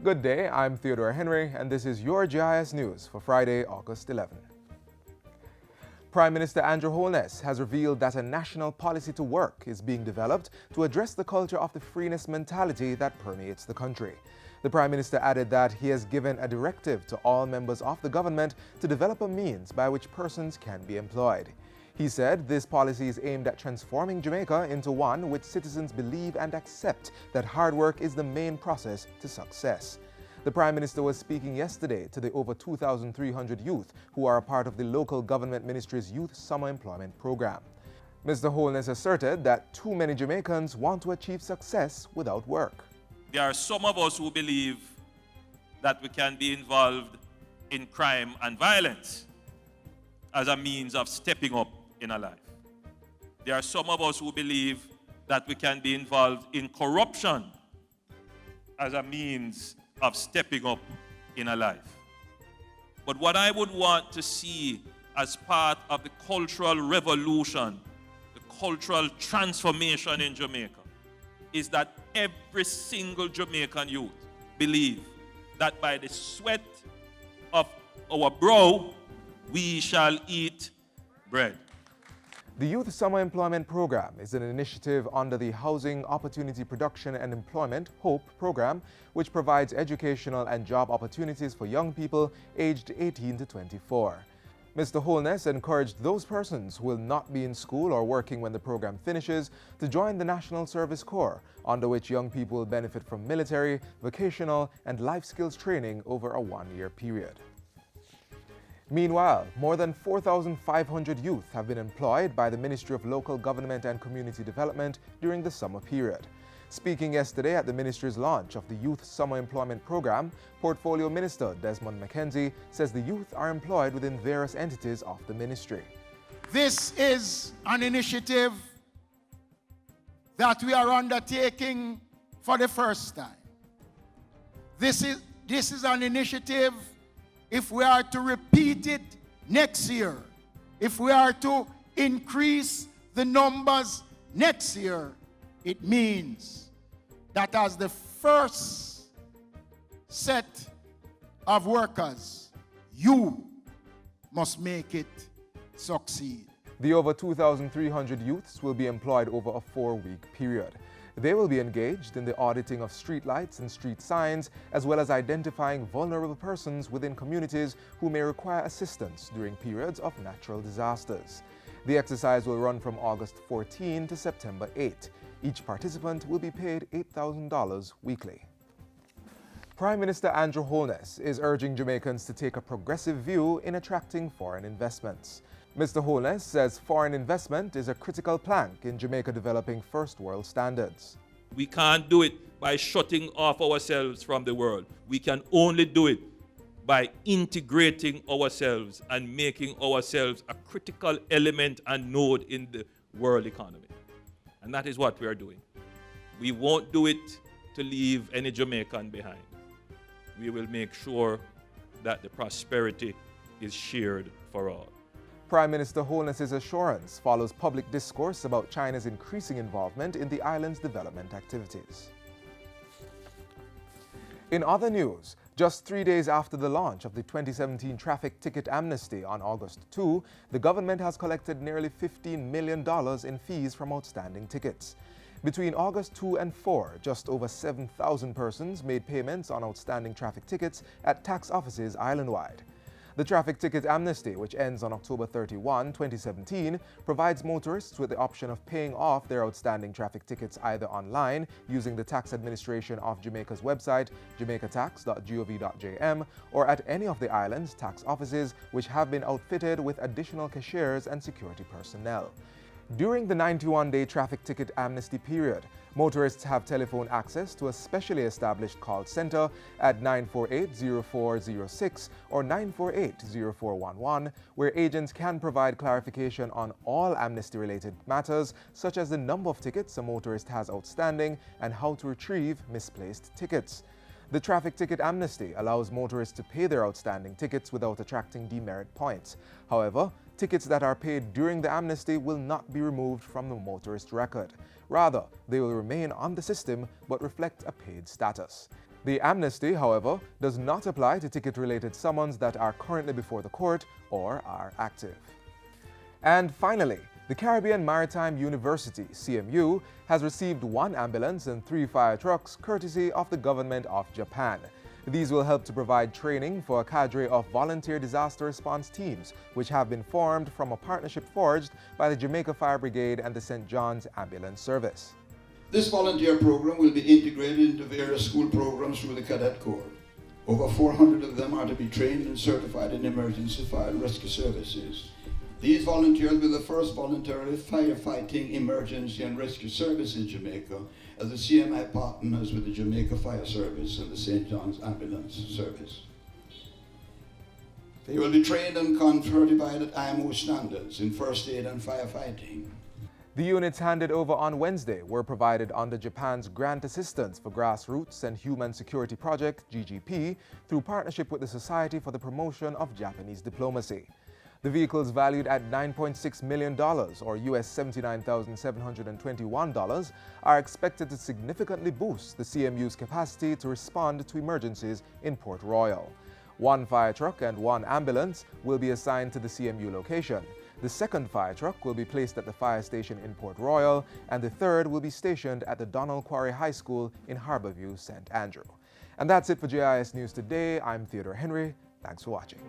Good day, I'm Theodore Henry, and this is your JIS News for Friday, August 11. Prime Minister Andrew Holness has revealed that a national policy to work is being developed to address the culture of the freeness mentality that permeates the country. The Prime Minister added that he has given a directive to all members of the government to develop a means by which persons can be employed. He said this policy is aimed at transforming Jamaica into one which citizens believe and accept that hard work is the main process to success. The Prime Minister was speaking yesterday to the over 2,300 youth who are a part of the local government ministry's Youth Summer Employment Program. Mr. Holness asserted that too many Jamaicans want to achieve success without work. There are some of us who believe that we can be involved in crime and violence as a means of stepping up in our life. There are some of us who believe that we can be involved in corruption as a means of stepping up in our life. But what I would want to see as part of the cultural revolution, the cultural transformation in Jamaica, is that every single Jamaican youth believe that by the sweat of our brow, we shall eat bread. The Youth Summer Employment Program is an initiative under the Housing Opportunity Production and Employment HOPE program, which provides educational and job opportunities for young people aged 18 to 24. Mr. Holness encouraged those persons who will not be in school or working when the program finishes to join the National Service Corps, under which young people will benefit from military, vocational, and life skills training over a one-year period. Meanwhile, more than 4,500 youth have been employed by the Ministry of Local Government and Community Development during the summer period. Speaking yesterday at the ministry's launch of the Youth Summer Employment Program, Portfolio Minister Desmond McKenzie says the youth are employed within various entities of the ministry. This is an initiative that we are undertaking for the first time. This is an initiative. If we are to repeat it next year, if we are to increase the numbers next year, it means that as the first set of workers, you must make it succeed. The over 2,300 youths will be employed over a 4-week period. They will be engaged in the auditing of street lights and street signs, as well as identifying vulnerable persons within communities who may require assistance during periods of natural disasters. The exercise will run from August 14 to September 8. Each participant will be paid $8,000 weekly. Prime Minister Andrew Holness is urging Jamaicans to take a progressive view in attracting foreign investments. Mr. Holness says foreign investment is a critical plank in Jamaica developing first world standards. We can't do it by shutting off ourselves from the world. We can only do it by integrating ourselves and making ourselves a critical element and node in the world economy. And that is what we are doing. We won't do it to leave any Jamaican behind. We will make sure that the prosperity is shared for all. Prime Minister Holness's assurance follows public discourse about China's increasing involvement in the island's development activities. In other news, just 3 days after the launch of the 2017 traffic ticket amnesty on August 2, the government has collected nearly $15 million in fees from outstanding tickets. Between August 2 and 4, just over 7,000 persons made payments on outstanding traffic tickets at tax offices island-wide. The traffic ticket amnesty, which ends on October 31, 2017, provides motorists with the option of paying off their outstanding traffic tickets either online using the Tax Administration of Jamaica's website, jamaicatax.gov.jm, or at any of the island's tax offices, which have been outfitted with additional cashiers and security personnel. During the 91-day traffic ticket amnesty period, motorists have telephone access to a specially established call center at 948-0406 or 948-0411, where agents can provide clarification on all amnesty-related matters, such as the number of tickets a motorist has outstanding and how to retrieve misplaced tickets. The traffic ticket amnesty allows motorists to pay their outstanding tickets without attracting demerit points. However, tickets that are paid during the amnesty will not be removed from the motorist record. Rather, they will remain on the system but reflect a paid status. The amnesty, however, does not apply to ticket-related summons that are currently before the court or are active. And finally, the Caribbean Maritime University, CMU, has received 1 ambulance and 3 fire trucks courtesy of the government of Japan. These will help to provide training for a cadre of volunteer disaster response teams, which have been formed from a partnership forged by the Jamaica Fire Brigade and the St. John's Ambulance Service. This volunteer program will be integrated into various school programs through the Cadet Corps. Over 400 of them are to be trained and certified in emergency fire and rescue services. These volunteers will be the first voluntarily firefighting emergency and rescue service in Jamaica, as the CMI partners with the Jamaica Fire Service and the St. John's Ambulance Service. They will be trained and certified at IMO standards in first aid and firefighting. The units handed over on Wednesday were provided under Japan's Grant Assistance for Grassroots and Human Security Project, GGP, through partnership with the Society for the Promotion of Japanese Diplomacy. The vehicles, valued at $9.6 million, or US $79,721, are expected to significantly boost the CMU's capacity to respond to emergencies in Port Royal. 1 fire truck and 1 ambulance will be assigned to the CMU location. The 2nd fire truck will be placed at the fire station in Port Royal, and the 3rd will be stationed at the Donald Quarry High School in Harborview, St. Andrew. And that's it for JIS News Today. I'm Theodore Henry. Thanks for watching.